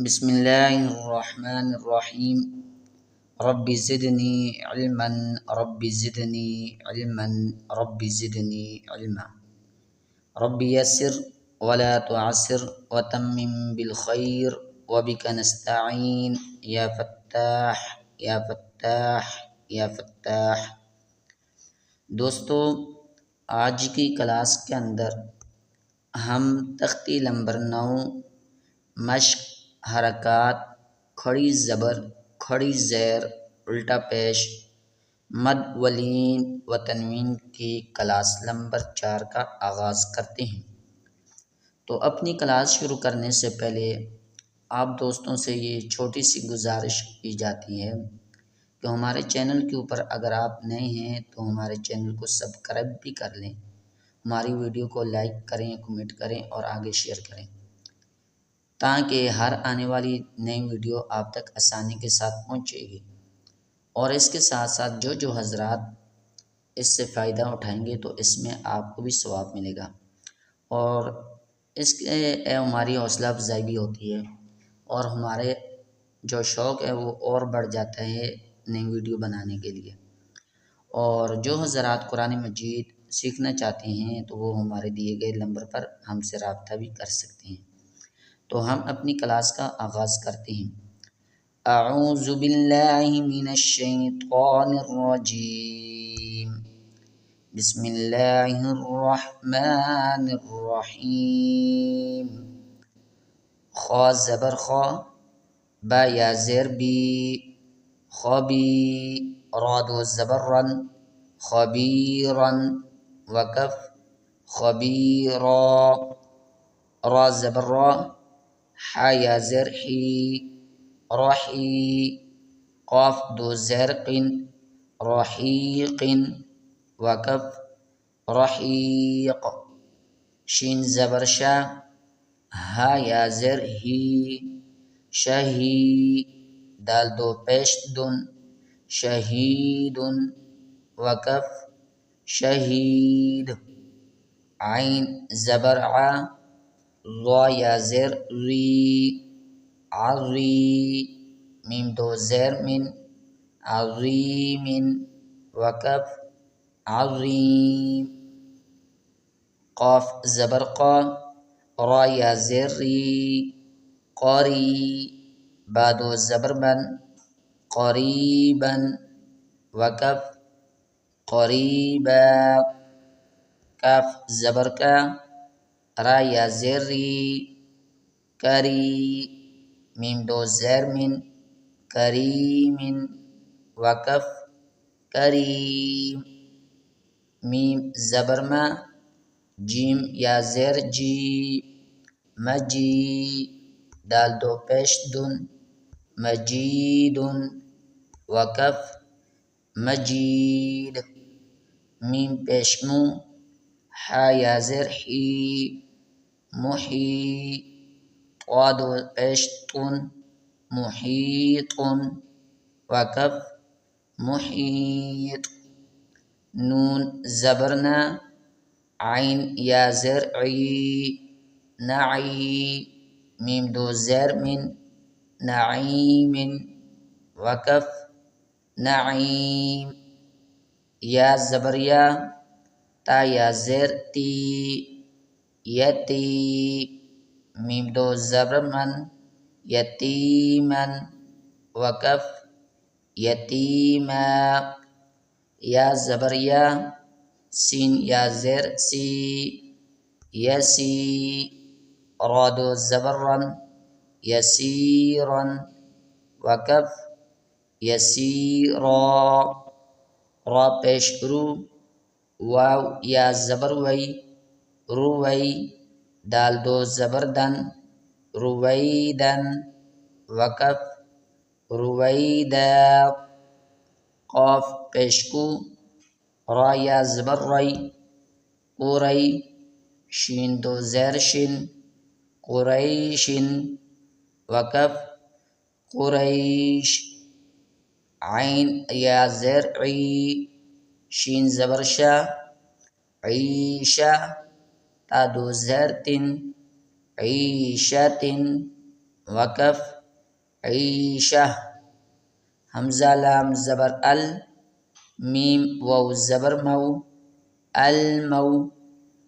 بسم اللہ الرحمن الرحیم رب زدنی علما رب زدنی علما رب زدنی علما رب یسر ولا تعسر وتمم بالخیر وبک نستعین یا فتاح یا فتاح یا فتاح۔ دوستو، آج کی کلاس کے اندر ہم تختی نمبر 9 مشق حرکات کھڑی زبر کھڑی زیر الٹا پیش مد ولین و تنوین کی کلاس نمبر 4 کا آغاز کرتے ہیں۔ تو اپنی کلاس شروع کرنے سے پہلے آپ دوستوں سے یہ چھوٹی سی گزارش کی جاتی ہے کہ ہمارے چینل کے اوپر اگر آپ نئے ہیں تو ہمارے چینل کو سبسکرائب بھی کر لیں، ہماری ویڈیو کو لائک کریں، کمنٹ کریں اور آگے شیئر کریں تاکہ ہر آنے والی نئی ویڈیو آپ تک آسانی کے ساتھ پہنچے گی، اور اس کے ساتھ ساتھ جو حضرات اس سے فائدہ اٹھائیں گے تو اس میں آپ کو بھی ثواب ملے گا، اور اس کے ہماری حوصلہ افزائی بھی ہوتی ہے اور ہمارے جو شوق ہے وہ اور بڑھ جاتا ہے نئی ویڈیو بنانے کے لیے۔ اور جو حضرات قرآن مجید سیکھنا چاہتے ہیں تو وہ ہمارے دیے گئے نمبر پر ہم سے رابطہ بھی کر سکتے ہیں۔ تو ہم اپنی کلاس کا آغاز کرتے ہیں۔ اعوذ باللہ من الشیطان الرجیم، بسم اللہ الرحمن الرحیم۔ خا زبر خا، با یا زیر بی، خبی، را دو زبر رن، خبیرن، وقف خبیرا، را زبر را، حا یا زیر حی، رحی، قاف دو زیر قن، رحیق، وقف رحیق، شین زبر شا، ہا یا زیر ہی، شہی، دال دو پیش دن، شہیدن، وقف شہید، عین زبر ع، ضا یا زیر ری، عری، میم دو زیر من، عظیم، وقف عظیم، قاف زبر قا، را یا زیر ری، قاری، با دو زبر بن، قریبا، وقف قریبا، کاف زبر کا، را یا زیر ری، کری، میم دو زیر من، کریم، وقف کریم، میم زبر ما، جیم یا زیر جی، مجی، دال دو پیش دن، مجیدن، وقف مجید، میم پیش مو، حا یا زیر حی، محی، طا دو پیش طن، محیطن، وقف محیط، نون زبرنا، عین یا زیر عی، نعی، میم دو زیر من، نعیم، وقف نعیم، یا زبر یا، تا یا زیر تی، یتی، میم دو زبر من، یتیمن، وقف یتیما، یا زبر یا، سین یا زیر سی، یسی، را دو زبر رن، یسیرن، وقف یسیرا، را پیش رو، واو یا زبر وی، روی، دال دو زبر دن، رویدن، وقف رویدا، قاف پیش کو، را یا زبر ری، قری، شین دو زیر شن، قریشن، وقف قریش، عین یا زیر عی، شین زبر شا، عیشہ، تا دو زیر تن، عیشتن، وقف عیشہ، حمزہ لام زبر ال، میم واو زبر مو، المو،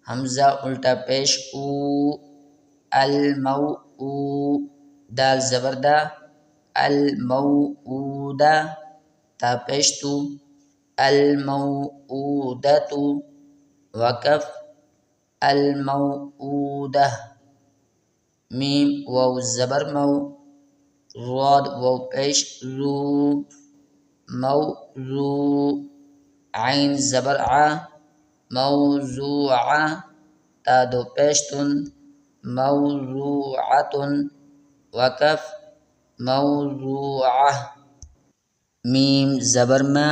حمزہ الٹا پیش او، المو او، دال زبر دا، الموعودہ، تا پیش تو، الموعودۃ، وقف الموعودہ، میم واو زبر مو، راد واو پیش رو، موضوع، عین زبر ع، موضوعہ، تا دو پیشتن، موضوعۃ، وقف موضوعہ، میم زبر ما،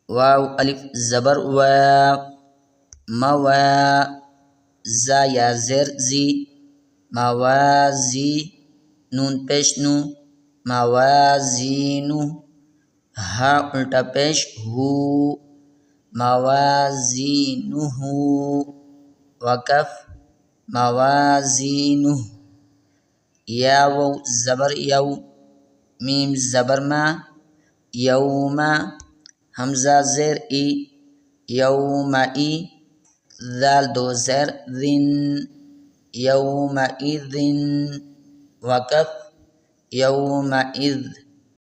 واو الف زبر وا، موا، زا یا زیر زی، موازی، نون پیش نو، موازینو، ہا الٹا پیش ہو، موازینہ، وقف موازینہ، یا واو زبر یو، میم زبر ما، یوم، حمزہ زیر ای، یومئی، ذال دو زیر ذن، یومئذ، وقف یومئذ،